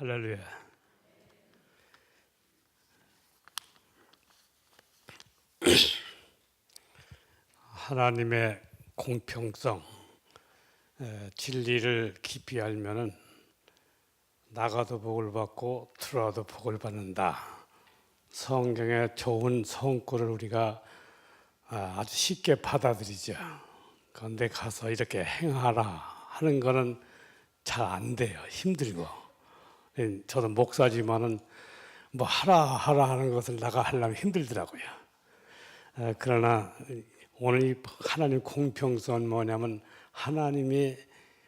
할렐루야. 하나님의 공평성, 진리를 깊이 알면은 나가도 복을 받고 들어와도 복을 받는다. 성경의 좋은 성구를 우리가 아주 쉽게 받아들이죠. 그런데 가서 이렇게 행하라 하는 거는 잘 안 돼요. 힘들고. 저도 목사지만은 뭐 하라 하는 것을 나가 하려면 힘들더라고요. 그러나 오늘 이 하나님 공평성은 뭐냐면 하나님이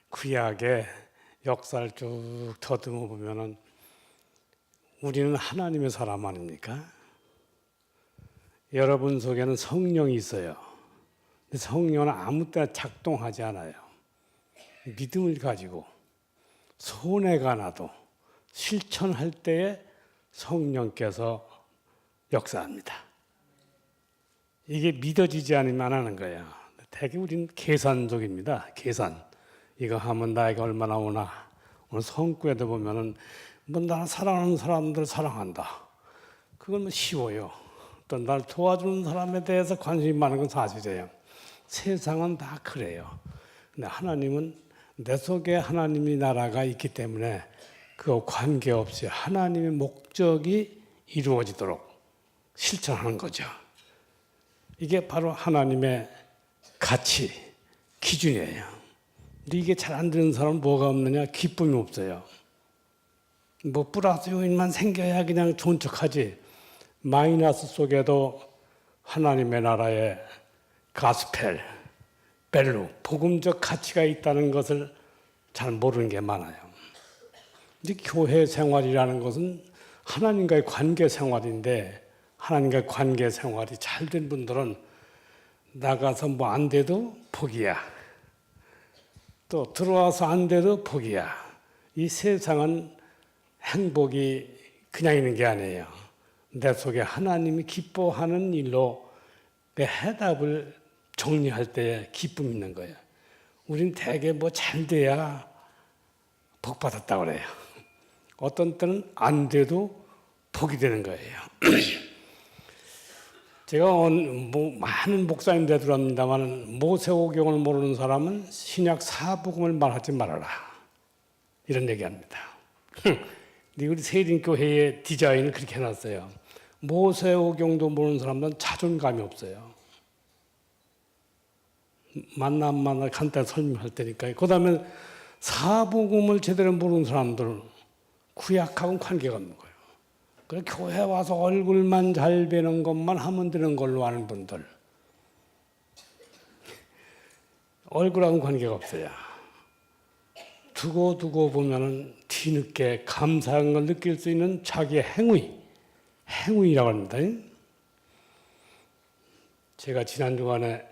구약의 역사를 쭉 더듬어 보면은 우리는 하나님의 사람 아닙니까? 여러분 속에는 성령이 있어요. 근데 성령은 아무 때나 작동하지 않아요. 믿음을 가지고 손해가 나도 실천할 때에 성령께서 역사합니다. 이게 믿어지지 않으면 안 하는 거예요. 대개 우리는 계산적입니다. 계산. 이거 하면 나에게 얼마나 오나. 오늘 성구에도 보면은 뭐 나를 사랑하는 사람들 사랑한다. 그건 뭐 쉬워요. 또 날 도와주는 사람에 대해서 관심이 많은 건 사실이에요. 세상은 다 그래요. 근데 하나님은 내 속에 하나님의 나라가 있기 때문에 그거 관계없이 하나님의 목적이 이루어지도록 실천하는 거죠. 이게 바로 하나님의 가치, 기준이에요. 근데 이게 잘 안 되는 사람은 뭐가 없느냐? 기쁨이 없어요. 뭐 플러스 요인만 생겨야 그냥 좋은 척하지. 마이너스 속에도 하나님의 나라의 가스펠, 벨루, 복음적 가치가 있다는 것을 잘 모르는 게 많아요. 이제 교회 생활이라는 것은 하나님과의 관계 생활인데 하나님과의 관계 생활이 잘 된 분들은 나가서 뭐 안 돼도 복이야. 또 들어와서 안 돼도 복이야. 이 세상은 행복이 그냥 있는 게 아니에요. 내 속에 하나님이 기뻐하는 일로 내 해답을 정리할 때 기쁨이 있는 거예요. 우린 대개 뭐 잘 돼야 복 받았다고 그래요. 어떤 때는 안 돼도 복이 되는 거예요. 제가 많은 목사님들 들었습니다만 모세오경을 모르는 사람은 신약 사복음을 말하지 말아라. 이런 얘기합니다. 근데 우리 세린교회의 디자인을 그렇게 해놨어요. 모세오경도 모르는 사람들은 자존감이 없어요. 만나 간단히 설명할 테니까. 그 다음에 사복음을 제대로 모르는 사람들은 구약하고는 관계가 없는 거예요. 그래 교회 와서 얼굴만 잘 뵈는 것만 하면 되는 걸로 아는 분들. 얼굴하고는 관계가 없어요. 두고 보면은 뒤늦게 감사한 걸 느낄 수 있는 자기의 행위라고 합니다. 제가 지난 주간에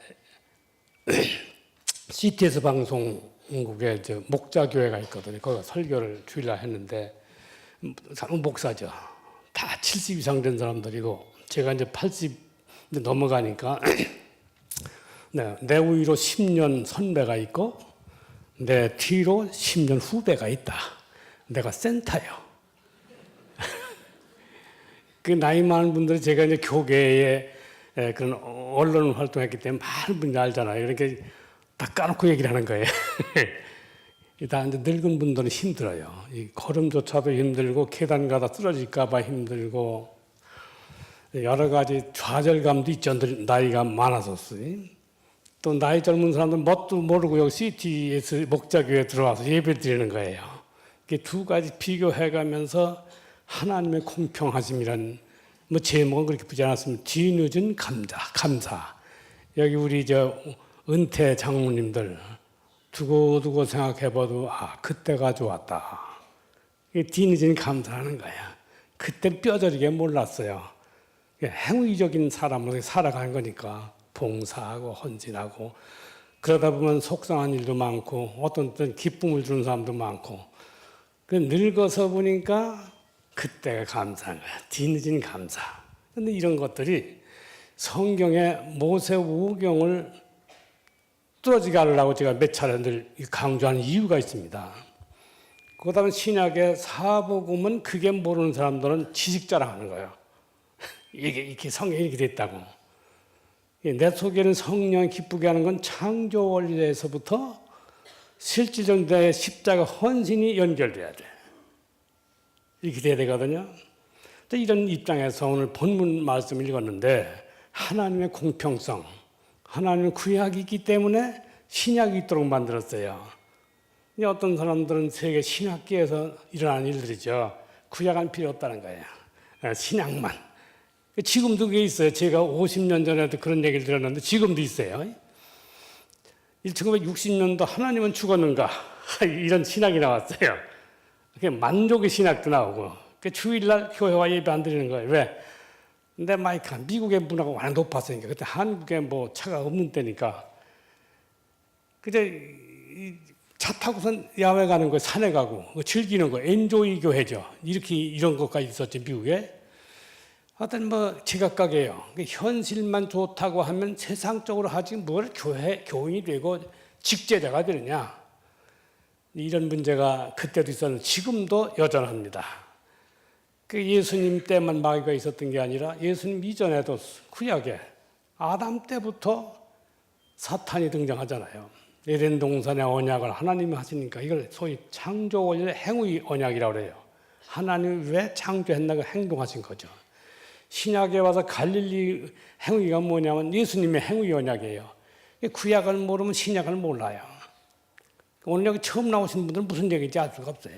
CTS 방송국에 목자교회가 있거든요. 거기가 설교를 주일날 했는데 목사죠. 다 70 이상 된 사람들이고 제가 이제 80 넘어가니까 내 위로 10년 선배가 있고 내 뒤로 10년 후배가 있다. 내가 센터예요. 그 나이 많은 분들이 제가 이제 교계에 그런 언론 활동했기 때문에 많은 분들이 알잖아요. 그러니까 다 까놓고 얘기를 하는 거예요. 다 이제 늙은 분들은 힘들어요. 이 걸음조차도 힘들고 계단 가다 쓰러질까봐 힘들고 여러 가지 좌절감도 있죠. 나이가 많아졌어요. 또 나이 젊은 사람들 뭣도 모르고 여기 CTS 목자교회에 들어와서 예배 드리는 거예요. 이게 두 가지 비교해가면서 하나님의 공평하심이란 뭐 제목은 그렇게 붙지 않았습니다. 뒤늦은 감사. 여기 우리 은퇴 장로님들 두고 생각해봐도 그때가 좋았다. 이게 뒤늦은 감사하는 거야. 그때 뼈저리게 몰랐어요. 행위적인 사람으로 살아가는 거니까 봉사하고 헌신하고 그러다 보면 속상한 일도 많고 어떤 때는 기쁨을 주는 사람도 많고 늙어서 보니까 그때가 감사한 거야. 뒤늦은 감사. 그런데 이런 것들이 성경의 모세오경을 뚫어지게 하려고 제가 몇 차례 늘 강조하는 이유가 있습니다. 그다음에 신약의 사복음은 그게 모르는 사람들은 지식 자랑하는 거예요. 이게 성경이 이렇게 됐다고. 내 속에는 성령 기쁘게 하는 건 창조 원리에서부터 실질적 내 십자가 헌신이 연결돼야 돼. 이렇게 돼야 되거든요. 이런 입장에서 오늘 본문 말씀을 읽었는데 하나님의 공평성, 하나님의 구약이 있기 때문에 신약이 있도록 만들었어요. 어떤 사람들은 세계 신학계에서 일어나는 일들이죠. 구약은 필요 없다는 거예요. 신약만. 지금도 그게 있어요. 제가 50년 전에도 그런 얘기를 들었는데 지금도 있어요. 1960년도 하나님은 죽었는가 이런 신학이 나왔어요. 만족의 신학도 나오고 주일날 교회와 예배 안 드리는 거예요. 왜? 근데 미국의 문화가 완전 높았으니까 그때 한국에 뭐 차가 없는 때니까 그때 차 타고선 야외 가는 거, 산에 가고 즐기는 거, 엔조이 교회죠. 이런 것까지 있었죠, 미국에. 하여튼 제각각이에요. 현실만 좋다고 하면 세상적으로 하지 뭘 교인이 되고 직제자가 되느냐. 이런 문제가 그때도 있었는데 지금도 여전합니다. 예수님 때만 마귀가 있었던 게 아니라 예수님 이전에도 구약에 아담 때부터 사탄이 등장하잖아요. 에덴 동산의 언약을 하나님이 하시니까 이걸 소위 창조 원리의 행위 언약이라고 그래요. 하나님이 왜 창조했나가 행동하신 거죠. 신약에 와서 갈릴리 행위가 뭐냐면 예수님의 행위 언약이에요. 구약을 모르면 신약을 몰라요. 오늘 여기 처음 나오신 분들은 무슨 얘기인지 알 수가 없어요.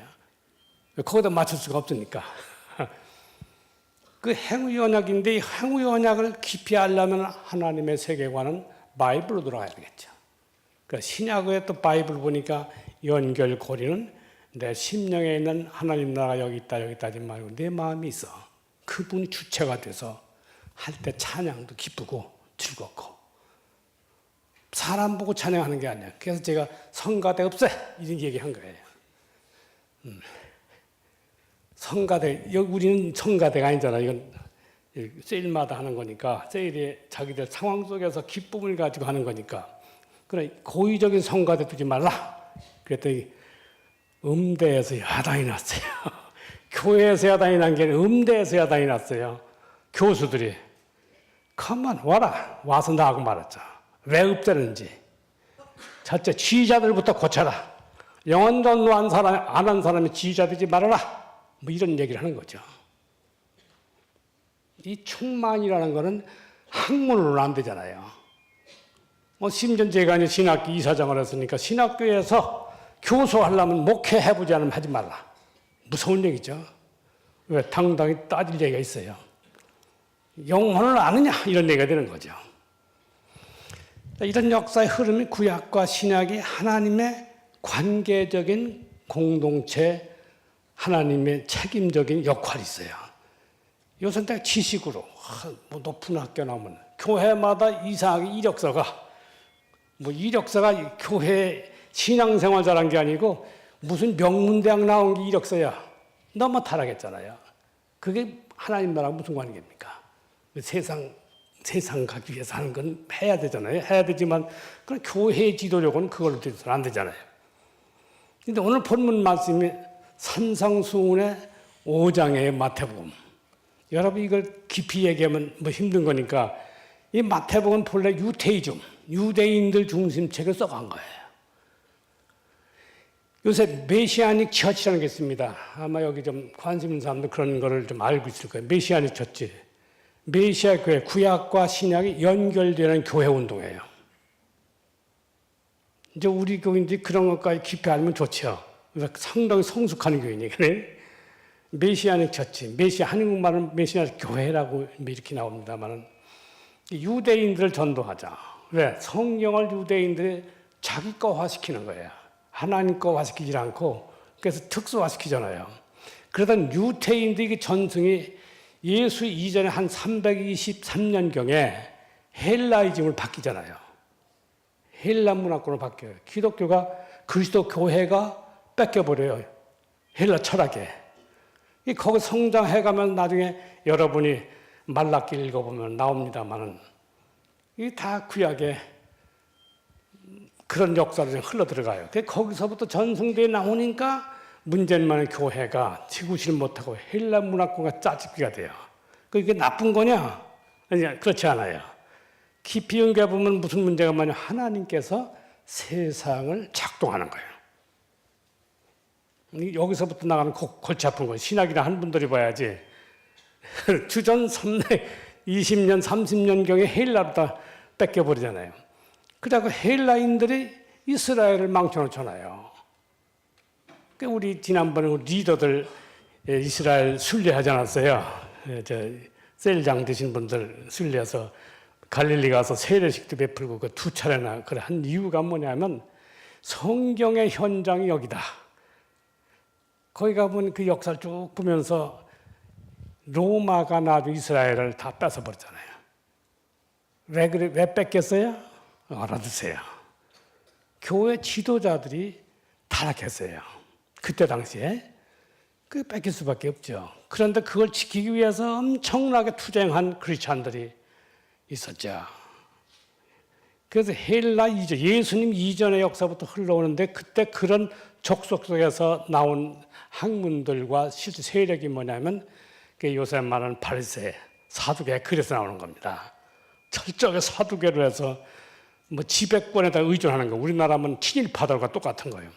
거기다 맞출 수가 없으니까. 그 행위 언약인데 이 행위 언약을 깊이 알려면 하나님의 세계관은 바이블로 들어가야 되겠죠. 그 신약에 또 바이블 보니까 연결고리는 내 심령에 있는 하나님 나라가 여기 있다 하지 말고 내 마음이 있어. 그분이 주체가 돼서 할 때 찬양도 기쁘고 즐겁고 사람 보고 찬양하는 게 아니야. 그래서 제가 성가대 없애 이런 얘기한 거예요. 성가대, 우리는 성가대가 아니잖아. 이건 세일마다 하는 거니까 세일이 자기들 상황 속에서 기쁨을 가지고 하는 거니까 그래 고의적인 성가대 두지 말라. 그랬더니 음대에서 야단이 났어요. 교회에서 야단이 난 게 아니라 음대에서 야단이 났어요. 교수들이 가만 와라. 와서 나하고 말했죠. 왜 읍대는지. 첫째 지휘자들부터 고쳐라. 영원전도 안 한 사람이 지휘자 되지 말아라. 이런 얘기를 하는 거죠. 이 충만이라는 거는 학문으로는 안 되잖아요. 심지어 제가 이제 신학교 이사장을 했으니까 신학교에서 교수하려면 목회해보지 않으면 하지 말라. 무서운 얘기죠. 왜? 당당히 따질 얘기가 있어요. 영혼을 아느냐? 이런 얘기가 되는 거죠. 이런 역사의 흐름이 구약과 신약이 하나님의 관계적인 공동체, 하나님의 책임적인 역할이 있어요. 요새 딱 지식으로 높은 학교 나오면 교회마다 이상하게 이력서가 교회 신앙생활 잘한 게 아니고 무슨 명문대학 나온 게 이력서야. 너무 타락했잖아요. 그게 하나님 나라랑 무슨 관계입니까? 세상 가기 위해서 하는 건 해야 되잖아요. 해야 되지만 그런 교회 지도력은 그걸로 돼서는 안 되잖아요. 근데 오늘 본문 말씀이 산상수훈의 5장의 마태복음. 여러분 이걸 깊이 얘기하면 힘든 거니까 이 마태복음은 본래 유태이즘, 유대인들 중심책을 써간 거예요. 요새 메시아닉 처치라는 게 있습니다. 아마 여기 좀 관심 있는 사람들 그런 거를 좀 알고 있을 거예요. 메시아닉 처치. 메시아 교회, 구약과 신약이 연결되는 교회 운동이에요. 이제 우리 교인들이 그런 것까지 깊이 알면 좋죠. 상당히 성숙하는 교인이에요. 메시아닉 처치, 한국말은 메시아닉 교회라고 이렇게 나옵니다만은 유대인들을 전도하자. 왜? 성경을 유대인들이 자기 거화시키는 거예요. 하나님 거화시키지 않고 그래서 특수화시키잖아요. 그러던 유태인들의 전승이 예수 이전에 한 323년경에 헬라이즘을 바뀌잖아요. 헬라 문화권으로 바뀌어요. 기독교가 그리스도 교회가 뺏겨버려요. 헬라 철학에. 거기 성장해가면 나중에 여러분이 말라기 읽어보면 나옵니다만은 이게 다 구약에 그런 역사로 흘러 들어가요. 거기서부터 전승대에 나오니까 문제는 많은 교회가 지구실 못하고 헬라 문화권과 짜집기가 돼요. 그게 나쁜 거냐? 아니, 그렇지 않아요. 깊이 연구해 보면 무슨 문제가 많냐? 하나님께서 세상을 작동하는 거예요. 여기서부터 나가는 골치 아픈 거예요. 신학이나 한 분들이 봐야지. 주전 20년, 30년경에 헬라로 뺏겨버리잖아요. 그래서 헬라인들이 이스라엘을 망쳐놓잖아요. 우리 지난번에 우리 리더들 이스라엘 순례하지 않았어요? 셀장 되신 분들 순례해서 갈릴리 가서 세례식도 베풀고 그 2차례나 그래 한 이유가 뭐냐면 성경의 현장이 여기다. 거기 가보면 그 역사를 쭉 보면서 로마가 나중에 이스라엘을 다 뺏어버렸잖아요. 왜 뺏겼어요? 알아두세요. 교회 지도자들이 타락했어요. 그때 당시에. 그 뺏길 수밖에 없죠. 그런데 그걸 지키기 위해서 엄청나게 투쟁한 크리스찬들이 있었죠. 그래서 헬라 이전, 예수님 이전의 역사부터 흘러오는데 그때 그런 족속 속에서 나온 학문들과 실제 세력이 뭐냐면 요새 말하는 바리새, 사두개, 그래서 나오는 겁니다. 철저하게 사두개로 해서 뭐 지배권에다 의존하는 거. 우리나라면 친일파들과 똑같은 거예요.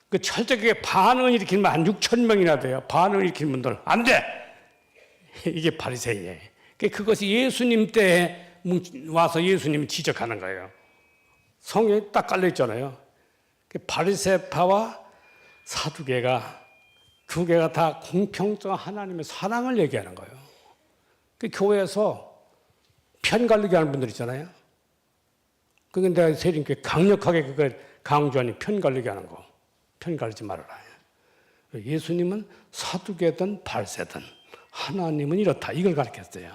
그 철저하게 반응을 일으키면 한 6천 명이나 돼요. 반응을 일으키는 분들 안 돼. 이게 바리새인이에요. 그것이 예수님 때에 와서 예수님이 지적하는 거예요. 성경에 딱 깔려 있잖아요. 바리새파와 사두개가 두 개가 다 공평성 하나님의 사랑을 얘기하는 거예요. 교회에서 편 갈리게 하는 분들 있잖아요. 그게 내가 세림교회 강력하게 그걸 강조하니 편 갈리게 하는 거. 편 갈리지 말아라. 예수님은 사두개든 바리새든 하나님은 이렇다. 이걸 가르쳤어요.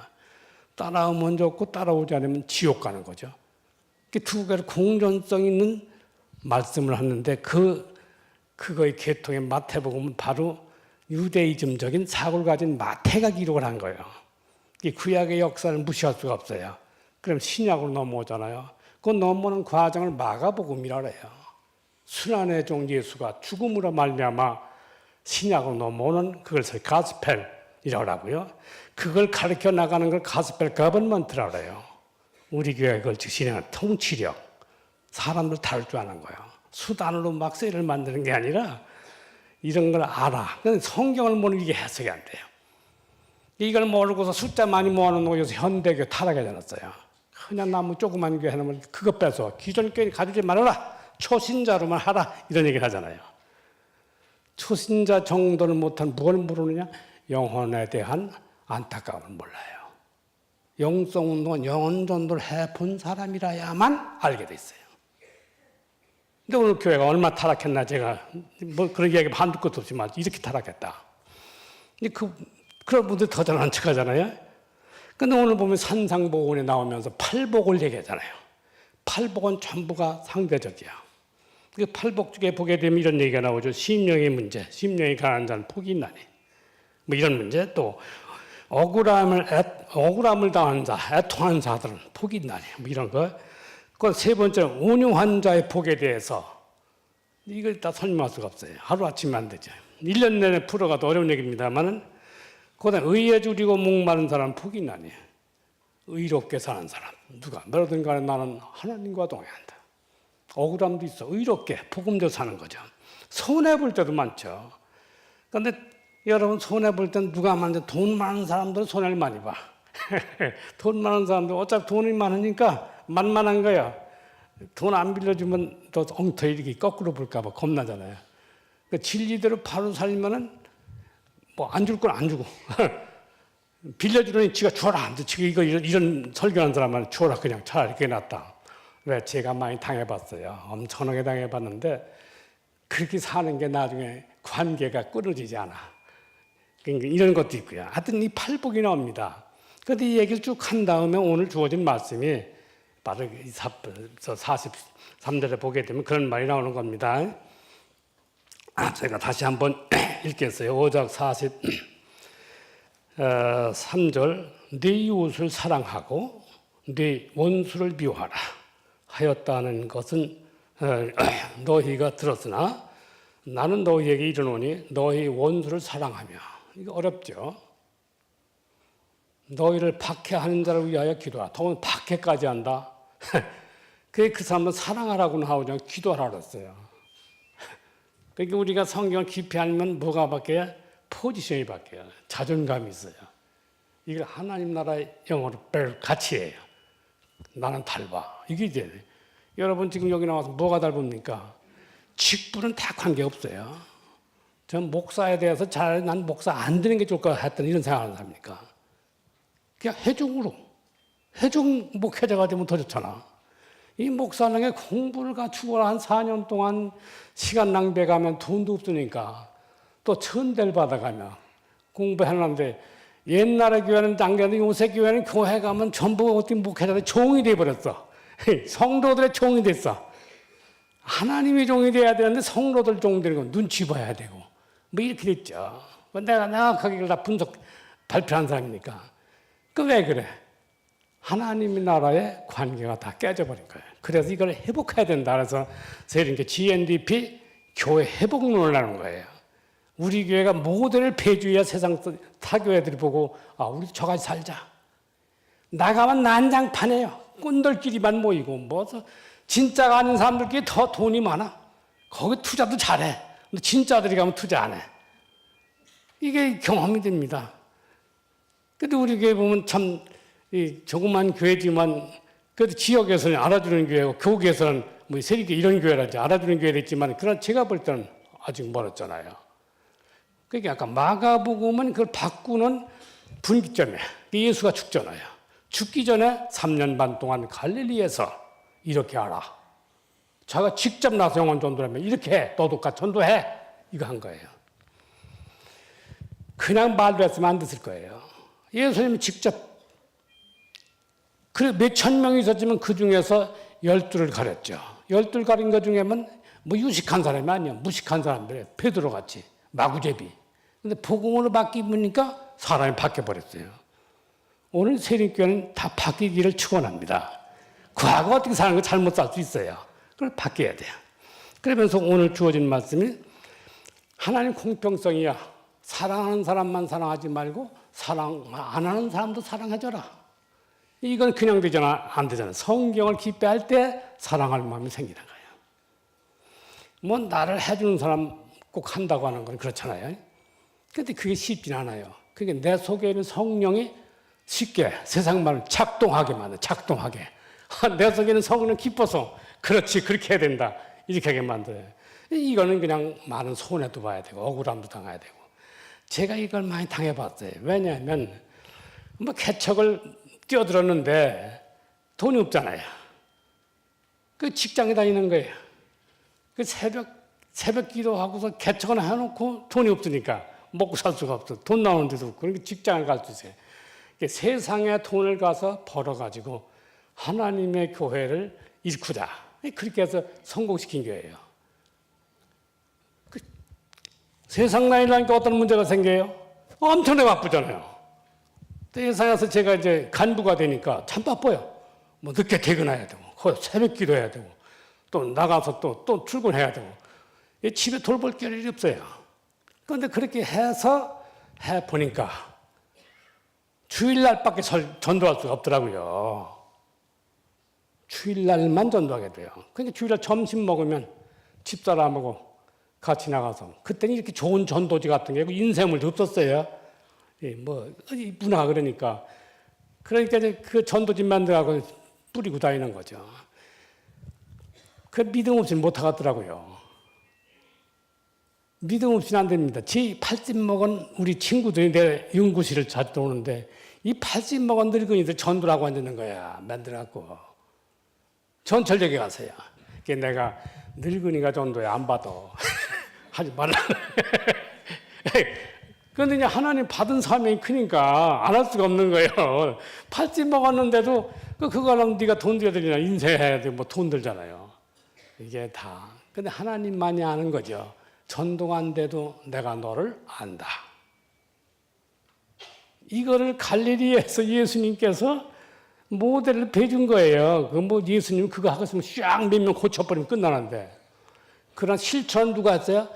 따라오면 좋고 따라오지 않으면 지옥 가는 거죠. 두 개를 공존성 있는 말씀을 하는데 그거의 계통의 마태복음은 바로 유대이즘적인 사고를 가진 마태가 기록을 한 거예요. 구약의 역사를 무시할 수가 없어요. 그럼 신약으로 넘어오잖아요. 그 넘어오는 과정을 마가복음이라 그래요. 순환의 종 예수가 죽음으로 말미암아 신약으로 넘어오는 그걸 가스펠이라고 하고요. 그걸 가르쳐 나가는 걸 가스펠 거버먼트라고 그래요. 우리 교회가 그걸 진행하는 통치력, 사람들 다룰 줄 아는 거예요. 수단으로 막 셀을 만드는 게 아니라 이런 걸 알아. 근데 성경을 모르는 이게 해석이 안 돼요. 이걸 모르고서 숫자 많이 모아놓는 요새 현대교 타락하지 않았어요. 그냥 나무 조그만 교회 하나면 그거 빼서 기존 교회 가지지 말아라. 초신자로만 하라. 이런 얘기를 하잖아요. 초신자 정도를 못한 뭘 모르느냐? 영혼에 대한 안타까움을 몰라요. 영성운동은 영혼 전도를 해본 사람이라야만 알게 돼 있어요. 근데 오늘 교회가 얼마나 타락했나 제가 뭐 그런 이야기 한두 것도 없지만 이렇게 타락했다. 근데 그런 분들이 더 잘난 척 하잖아요. 근데 오늘 보면 산상복원에 나오면서 팔복을 얘기하잖아요. 팔복은 전부가 상대적이야. 그 팔복 중에 보게 되면 이런 얘기가 나오죠. 심령의 문제, 심령이 가난한 자는 복이 있나니. 뭐 이런 문제, 또 억울함을 당한 자, 애통한 자들은 복이 있나니. 뭐 이런 거. 그 세 번째는 온유한 자의 복에 대해서 이걸 다 설명할 수가 없어요. 하루아침에 안 되죠. 1년 내내 풀어가도 어려운 얘기입니다만은 그다음 의에 줄이고 목마른 사람은 복이 있나니. 의롭게 사는 사람. 누가 뭐라든 간에 나는 하나님과 동행한다. 억울함도 있어. 의롭게 복음대로 사는 거죠. 손해볼 때도 많죠. 그런데 여러분 손해볼 때는 누가 많은데 돈 많은 사람들은 손해를 많이 봐. 돈 많은 사람들 어차피 돈이 많으니까 만만한 거야. 돈 안 빌려주면 또 엉터리 이렇게 거꾸로 볼까 봐 겁나잖아요. 그러니까 진리대로 바로 살면은 뭐 안 줄 건 안 주고 빌려주더니 지가 줘라. 지가 이런 설교하는 사람은 줘라 그냥 차라리 그게 낫다. 왜? 제가 많이 당해봤어요. 엄청나게 당해봤는데 그렇게 사는 게 나중에 관계가 끊어지지 않아. 그러니까 이런 것도 있고요. 하여튼 이 팔복이 나옵니다. 그런데 이 얘기를 쭉 한 다음에 오늘 주어진 말씀이 바로 43절에 보게 되면 그런 말이 나오는 겁니다. 제가 다시 한번 읽겠어요. 5장 43절 네 이웃을 사랑하고 네 원수를 미워하라 하였다는 것은 너희가 들었으나 나는 너희에게 이르노니 너희 원수를 사랑하며. 이거 어렵죠. 너희를 박해하는 자를 위하여 기도하라. 더운 박해까지 한다. 그 사람은 사랑하라고는 하고 그냥 기도하라 그랬어요. 그러니까 우리가 성경을 깊이 알면 뭐가 바뀌어요? 포지션이 바뀌어요. 자존감이 있어요. 이걸 하나님 나라의 영어로 별 가치예요. 나는 닮아. 이게 이제 여러분 지금 여기 나와서 뭐가 닮습니까? 직분은 다 관계없어요. 전 목사에 대해서 난 목사 안 되는 게 좋을 것 같던 이런 생각하는 사람입니까? 그냥 해종 목회자가 되면 더 좋잖아. 이 목사님의 공부를 갖추고 한 4년 동안 시간 낭비해가면 돈도 없으니까 또 천대를 받아가면 공부해놨는데 옛날의 교회는 당연히 요새 교회는 교회 가면 전부 어떤 목회자들이 종이 돼버렸어. 성도들의 종이 됐어. 하나님이 종이 돼야 되는데 성도들 종이 되는 건 눈치 봐야 되고 뭐 이렇게 됐죠. 내가 명확하게 이걸 다 발표한 사람이니까. 그 왜 그래? 하나님의 나라의 관계가 다 깨져버린 거예요. 그래서 이걸 회복해야 된다. 그래서 저희는 GNDP 교회 회복론을 하는 거예요. 우리 교회가 모델을 폐주해야 세상 타 교회들이 보고 우리 저같이 살자. 나가면 난장판이에요. 꾼들끼리만 모이고 진짜가 아닌 사람들끼리 더 돈이 많아. 거기 투자도 잘해. 근데 진짜들이 가면 투자 안 해. 이게 경험이 됩니다. 근데 우리 교회 보면 참 조그만 교회지만 그래도 지역에서는 알아주는 교회고 교계에서는 세리교 이런 교회라지 알아주는 교회도 있지만 그런 제가 볼 때는 아직 멀었잖아요. 그러니까 아까 마가복음은 그걸 바꾸는 분기점에 예수가 죽잖아요. 죽기 전에 3년 반 동안 갈릴리에서 이렇게 하라. 자가 직접 나서 영혼 전도하면 이렇게 해. 너도 같이 전도해. 이거 한 거예요. 그냥 말로 했으면 안 됐을 거예요. 예수님이 직접 그래 몇천 명이 있었지만 그 중에서 12를 가렸죠. 12를 가린 것 중에는 유식한 사람이 아니야. 무식한 사람들, 베드로 같이 마구제비. 근데 복음으로 바뀌니까 사람이 바뀌어버렸어요. 오늘 세린교회는 다 바뀌기를 축원합니다. 과거 어떻게 사는 거 잘못 살 수 있어요. 그걸 바뀌어야 돼요. 그러면서 오늘 주어진 말씀이 하나님 공평성이야. 사랑하는 사람만 사랑하지 말고 사랑 안 하는 사람도 사랑해줘라. 이건 그냥 되잖아, 안 되잖아. 성경을 깊이 할 때 사랑할 마음이 생기는 거예요. 나를 해주는 사람 꼭 한다고 하는 건 그렇잖아요. 근데 그게 쉽진 않아요. 그게 내 속에 있는 성령이 쉽게 세상 말을 작동하게 만들어, 작동하게. 내 속에 있는 성령은 기뻐서, 그렇지, 그렇게 해야 된다. 이렇게 하게 만들어요. 이거는 그냥 많은 손해도 봐야 되고, 억울함도 당해야 되고. 제가 이걸 많이 당해봤어요. 왜냐하면, 개척을 뛰어들었는데 돈이 없잖아요. 그 직장에 다니는 거예요. 그 새벽 기도하고서 개척을 해놓고 돈이 없으니까 먹고 살 수가 없어. 돈 나오는 데도 없고. 그러니까 직장을 갈 수 있어요. 세상에 돈을 가서 벌어가지고 하나님의 교회를 일구자. 그렇게 해서 성공시킨 교회예요. 세상 나이라니까 어떤 문제가 생겨요? 엄청나게 바쁘잖아요. 세상에서 제가 이제 간부가 되니까 참 바빠요. 늦게 퇴근해야 되고, 새벽 기도해야 되고, 또 나가서 또 출근해야 되고, 집에 돌볼 겨를이 없어요. 그런데 그렇게 해서 해보니까 주일날밖에 전도할 수가 없더라고요. 주일날만 전도하게 돼요. 그러니까 주일날 점심 먹으면 집사람하고 같이 나가서, 그때는 이렇게 좋은 전도지 같은 게 인쇄물도 없었어요. 문화가 그러니까 이제 그 전도집 만들어가고 뿌리고 다니는 거죠. 그 믿음 없이는 못 하겠더라고요. 믿음 없이는 안 됩니다. 제 80 먹은 우리 친구들이 내 연구실을 자주 오는데 이 80 먹은 늙은이들 전도라고 앉는 거야. 만들어갖고. 전철역에 가세요. 그러니까 내가 늙은이가 전도에 안 받아. 하지 말라. 그런데 이제 하나님 받은 사명이 크니까 안 할 수가 없는 거예요. 80 먹었는데도 그거 하려면 네가 돈 들여야 되냐, 인쇄해야 돼, 돈 들잖아요. 이게 다. 근데 하나님만이 아는 거죠. 전도가 안 돼도 내가 너를 안다. 이거를 갈릴리에서 예수님께서 모델을 배준 거예요. 예수님 그거 하고 있으면 쫙 몇 명 고쳐버리면 끝나는데. 그런 실천 누가 했어요?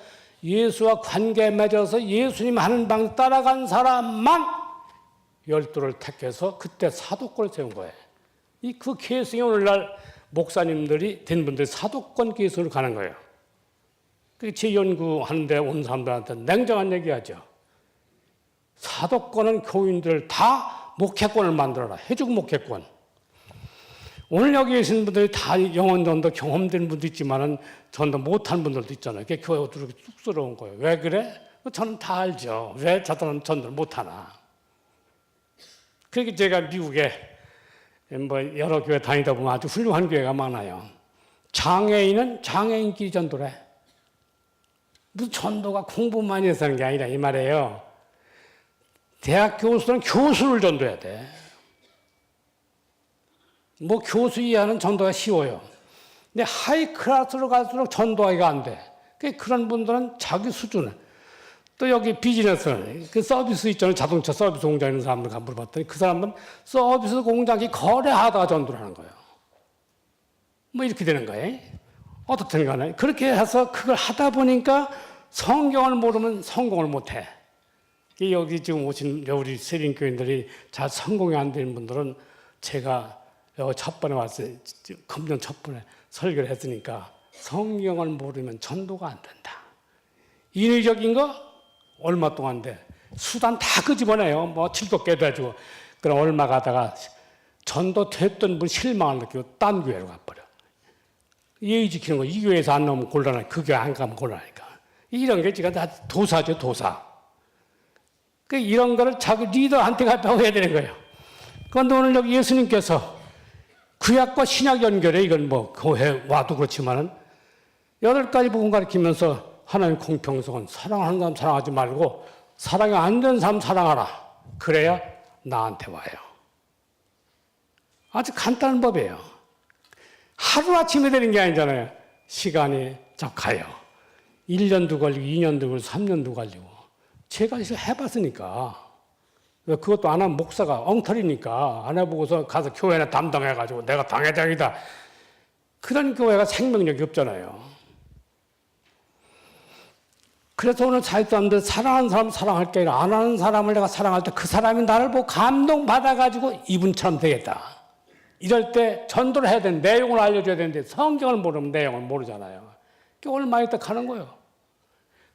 예수와 관계 맺어서 예수님 하는 방 따라간 사람만 12를 택해서 그때 사도권을 세운 거예요. 그 계승이 오늘날 목사님들이 된 분들이 사도권 계승으로 가는 거예요. 제 연구하는데 온 사람들한테 냉정한 얘기하죠. 사도권은 교인들 다 목회권을 만들어라. 해주고 목회권. 오늘 여기 계신 분들이 다 영혼 전도 경험된 분도 있지만은 전도 못한 분들도 있잖아요. 그게 교회 들어오기 쑥스러운 거예요. 왜 그래? 저는 다 알죠. 왜 저들은 전도를 못하나. 그렇게 제가 미국에 여러 교회 다니다 보면 아주 훌륭한 교회가 많아요. 장애인은 장애인끼리 전도를 해. 무슨 전도가 공부만 해서 하는 게 아니라 이 말이에요. 대학 교수는 교수를 전도해야 돼. 뭐 교수 이하는 전도가 쉬워요. 근데 하이 클래스로 갈수록 전도하기가 안 돼. 그런 분들은 자기 수준을. 또 여기 비즈니스, 그 서비스 있잖아요. 자동차 서비스 공장 있는 사람들 가 물어봤더니 그 사람은 서비스 공장이 거래하다가 전도를 하는 거예요. 뭐 이렇게 되는 거예요. 어떻든 간에. 그렇게 해서 그걸 하다 보니까 성경을 모르면 성공을 못 해. 여기 지금 오신 우리 세린교인들이 잘 성공이 안 되는 분들은 제가 첫 번에 왔어요. 금년 첫 번에 설교를 했으니까 성경을 모르면 전도가 안 된다. 인위적인 거 얼마 동안 돼. 수단 다 끄집어내요. 뭐 즐겁게도 해주고. 그럼 얼마 가다가 전도 됐던 분 실망을 느끼고 딴 교회로 가버려. 예의 지키는 거 이 교회에서 안 나오면 곤란해. 그 교회 안 가면 곤란하니까. 이런 게 지금 다 도사죠, 도사. 이런 거를 자기 리더한테 갖다 해야 되는 거예요. 그런데 오늘 여기 예수님께서 구약과 신약 연결해. 이건 뭐 교회 와도 그렇지만은 8가지 부분 가르치면서 하나님 공평성은 사랑하는 사람 사랑하지 말고 사랑이 안 되는 사람 사랑하라. 그래야 나한테 와요. 아주 간단한 법이에요. 하루아침에 되는 게 아니잖아요. 시간이 자 가요. 1년도 걸리고 2년도 걸리고 3년도 걸리고. 제가 해봤으니까. 그것도 안 하면 목사가 엉터리니까 안 해보고서 가서 교회나 담당해가지고 내가 당회장이다. 그런 교회가 생명력이 없잖아요. 그래서 오늘 사회사람들 사랑하는 사람 사랑할 게 아니라 안 하는 사람을 내가 사랑할 때 그 사람이 나를 보고 감동받아가지고 이분처럼 되겠다. 이럴 때 전도를 해야 되는 내용을 알려줘야 되는데 성경을 모르면 내용을 모르잖아요. 얼마 있다 가는 거예요.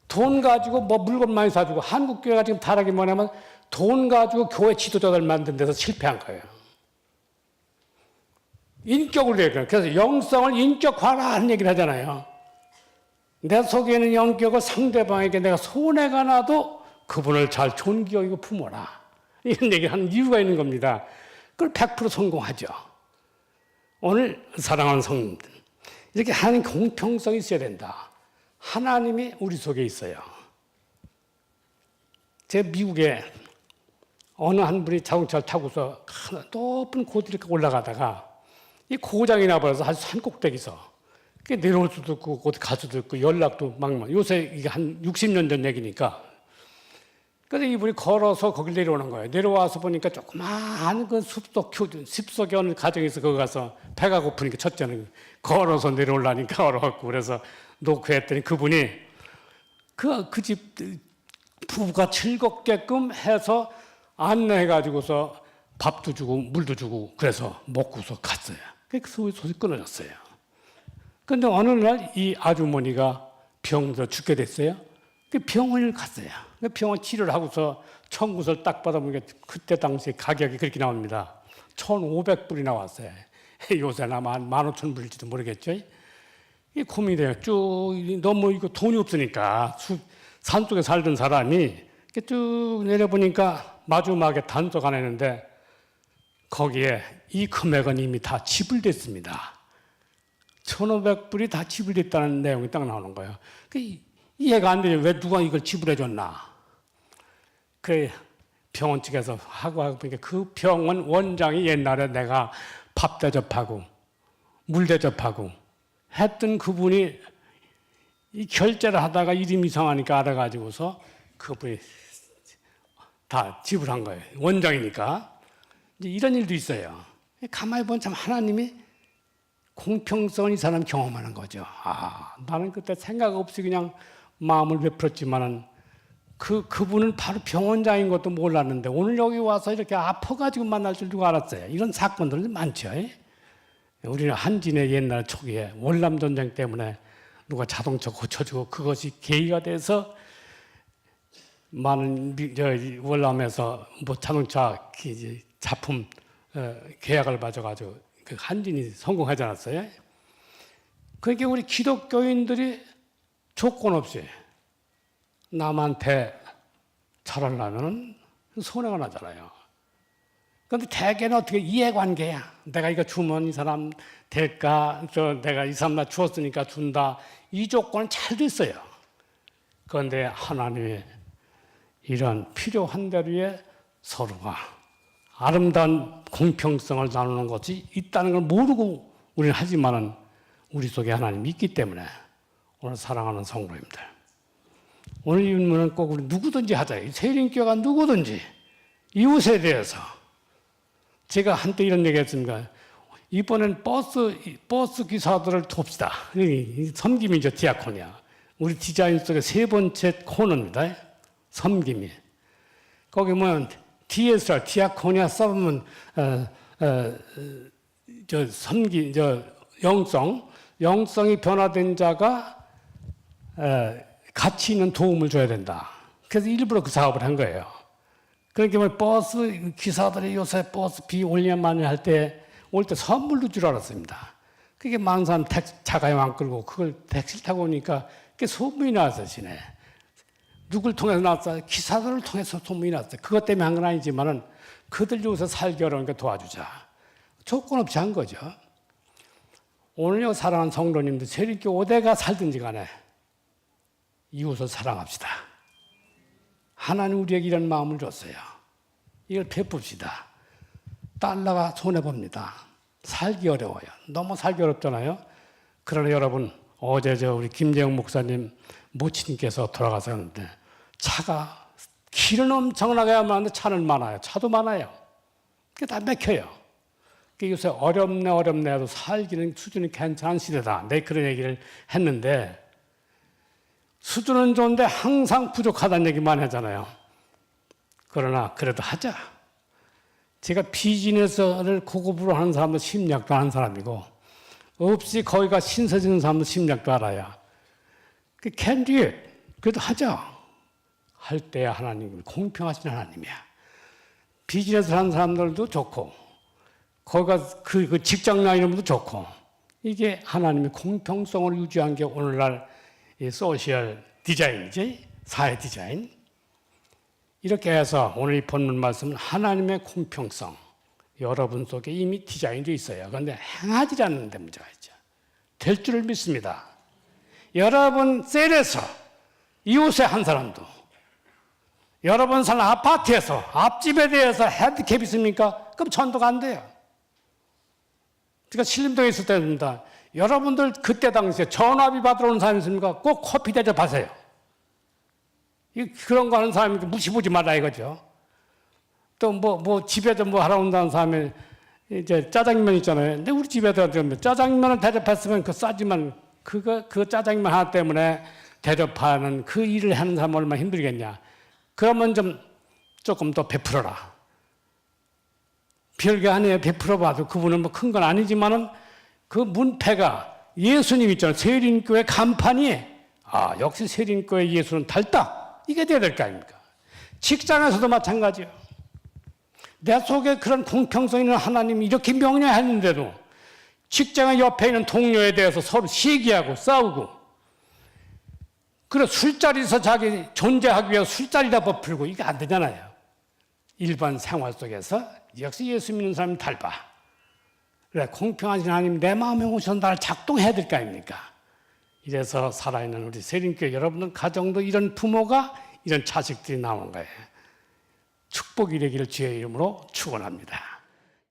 돈 가지고 뭐 물건 많이 사주고 한국 교회가 지금 타락이 뭐냐면 돈 가지고 교회 지도자들 만든 데서 실패한 거예요. 인격으로 돼야 돼요. 그래서 영성을 인격화라 하는 얘기를 하잖아요. 내 속에 있는 영격을 상대방에게 내가 손해가 나도 그분을 잘 존귀하고 품어라. 이런 얘기를 하는 이유가 있는 겁니다. 그걸 100% 성공하죠. 오늘 사랑하는 성도들, 이렇게 하나님 공평성이 있어야 된다. 하나님이 우리 속에 있어요. 제가 미국에 어느 한 분이 자동차를 타고서 높은 고지를 올라가다가 이 고장이 나버려서 아주 산꼭대기서 내려올 수도 없고 어디 갈 수도 없고 연락도 막막. 요새 이게 한 60년 전 얘기니까. 그래서 이분이 걸어서 거길 내려오는 거예요. 내려와서 보니까 조그마한 그 습속에 어느 가정에서 거기 가서 배가 고프니까 첫째는 걸어서 내려오려니까 얼어갖고 그래서 놓고 했더니 그분이 그 집 부부가 즐겁게끔 해서 안내해가지고서 밥도 주고 물도 주고 그래서 먹고서 갔어요. 그 소식 끊어졌어요. 그런데 어느 날 이 아주머니가 병들어 죽게 됐어요. 그 병원을 갔어요. 그 병원 치료를 하고서 청구서를 딱 받아보니까 그때 당시 가격이 그렇게 나옵니다. 1,500불이 나왔어요. 요새는 아마 한 15,000불일지도 모르겠죠. 이 고민이 돼요. 쭉 너무 이거 돈이 없으니까 산속에 살던 사람이 이렇게 쭉 내려보니까 마지막에 단서가 하나 있는데 거기에 이 금액은 이미 다 지불됐습니다. 1,500불이 다 지불됐다는 내용이 딱 나오는 거예요. 이해가 안 되죠. 왜 누가 이걸 지불해 줬나. 그래 병원 측에서 하고 보니까 그 병원 원장이 옛날에 내가 밥 대접하고 물 대접하고 했던 그분이 이 결제를 하다가 이름이 이상하니까 알아가지고서 그분이 다 지불한 거예요. 원장이니까. 이제 이런 일도 있어요. 가만히 보면 참 하나님이 공평성을 이 사람 경험하는 거죠. 아, 나는 그때 생각 없이 그냥 마음을 베풀었지만은 그분은 바로 병원장인 것도 몰랐는데 오늘 여기 와서 이렇게 아파가지고 만날 줄 누가 알았어요. 이런 사건들이 많죠. 우리는 한진의 옛날 초기에 월남 전쟁 때문에 누가 자동차 고쳐주고 그것이 계기가 돼서 많은 월남에서 뭐 자동차 작품 계약을 맞아가지고 그 한진이 성공하지 않았어요. 그러니까 우리 기독교인들이 조건 없이 남한테 잘하려면 손해가 나잖아요. 그런데 대개는 어떻게 이해관계야. 내가 이거 주면 이 사람 될까? 내가 이 사람 나 주었으니까 준다. 이 조건은 잘 됐어요. 그런데 하나님의 이런 필요한 대로의 서로가 아름다운 공평성을 나누는 것이 있다는 걸 모르고 우리는 하지만은 우리 속에 하나님이 있기 때문에 오늘 사랑하는 성도님들, 오늘 인문은 꼭 우리 누구든지 하자. 세린교가 누구든지 이웃에 대해서 제가 한때 이런 얘기했습니다. 이번엔 버스 기사들을 돕시다. 섬김이죠, 디아코니아. 우리 디자인 속의 세 번째 코너입니다. 섬김이. 거기 보면 DSR, 디아코니아 써보면 영성이 변화된 자가 가치 있는 도움을 줘야 된다. 그래서 일부러 그 사업을 한 거예요. 그러니까 뭐 버스 기사들이 요새 버스비 올려만 할 때 올 때 선물도 줄 알았습니다. 그게 많은 사람 자가용 안 끌고 그걸 택시를 타고 오니까 그게 소문이 났어지네. 누굴 통해서 났어요? 기사들을 통해서 소문이 났어요. 그것 때문에 한 건 아니지만은 그들 요새 살기 어려우니까 도와주자. 조건 없이 한 거죠. 오늘요 사랑하는 성도님들, 세린교 어디가 살든지 간에 이웃을 사랑합시다. 하나님 우리에게 이런 마음을 줬어요. 이걸 베풉시다. 달러가 손해봅니다. 살기 어려워요. 너무 살기 어렵잖아요. 그러나 여러분, 어제 우리 김재영 목사님 모친께서 돌아가셨는데 차가 길은 엄청나게 많은데 차는 많아요. 차도 많아요. 그게 다 막혀요. 요새 어렵네 해도 살기는 수준이 괜찮은 시대다. 내 그런 얘기를 했는데 수준은 좋은데 항상 부족하다는 얘기만 하잖아요. 그러나 그래도 하자. 제가 비즈니스를 고급으로 하는 사람도 심리학도 하는 사람이고 없이 거기가 신서지는 사람도 심리학도 알아야. 그 can do it. 그래도 하자. 할 때 하나님 공평하신 하나님이야. 비즈니스를 하는 사람들도 좋고 거기가 그 직장 라인도 좋고 이게 하나님의 공평성을 유지한 게 오늘날 이 소셜 디자인이지, 사회 디자인. 이렇게 해서 오늘 이 본문 말씀은 하나님의 공평성, 여러분 속에 이미 디자인되어 있어요. 그런데 행하지 않는 데 문제가 있죠. 될 줄을 믿습니다. 여러분 셀에서 이웃의 한 사람도, 여러분 사는 아파트에서 앞집에 대해서 핸디캡이 있습니까? 그럼 전도가 안 돼요. 제가 신림동에 있을 때입니다. 여러분들 그때 당시에 전화비 받으러 오는 사람이 있습니까? 꼭 커피 대접하세요. 그런 거 하는 사람이 무시 보지 말라 이거죠. 또 집에서 하러 온다는 사람이 이제 짜장면 있잖아요. 근데 우리 집에서 짜장면을 대접했으면 그 싸지만 그 짜장면 하나 때문에 대접하는 그 일을 하는 사람 얼마나 힘들겠냐. 그러면 조금 더 베풀어라. 별게 아니에요. 베풀어봐도 그분은 큰 건 아니지만은 그 문패가 예수님 있잖아요. 세린교회 간판이 역시 세린교회 예수는 달다. 이게 돼야 될 거 아닙니까? 직장에서도 마찬가지예요. 내 속에 그런 공평성 있는 하나님이 이렇게 명령했는데도 직장의 옆에 있는 동료에 대해서 서로 시기하고 싸우고 그래 술자리에서 자기 존재하기 위해서 술자리다 버풀고 이게 안 되잖아요. 일반 생활 속에서 역시 예수 믿는 사람이 닮아. 그래 공평하신 하나님 내 마음에 오셔서 나를 작동해야 될 거 아닙니까? 이래서 살아있는 우리 세린교회 여러분들 가정도 이런 부모가 이런 자식들이 나오는 거예요. 축복이 되기를 주의 이름으로 축원합니다.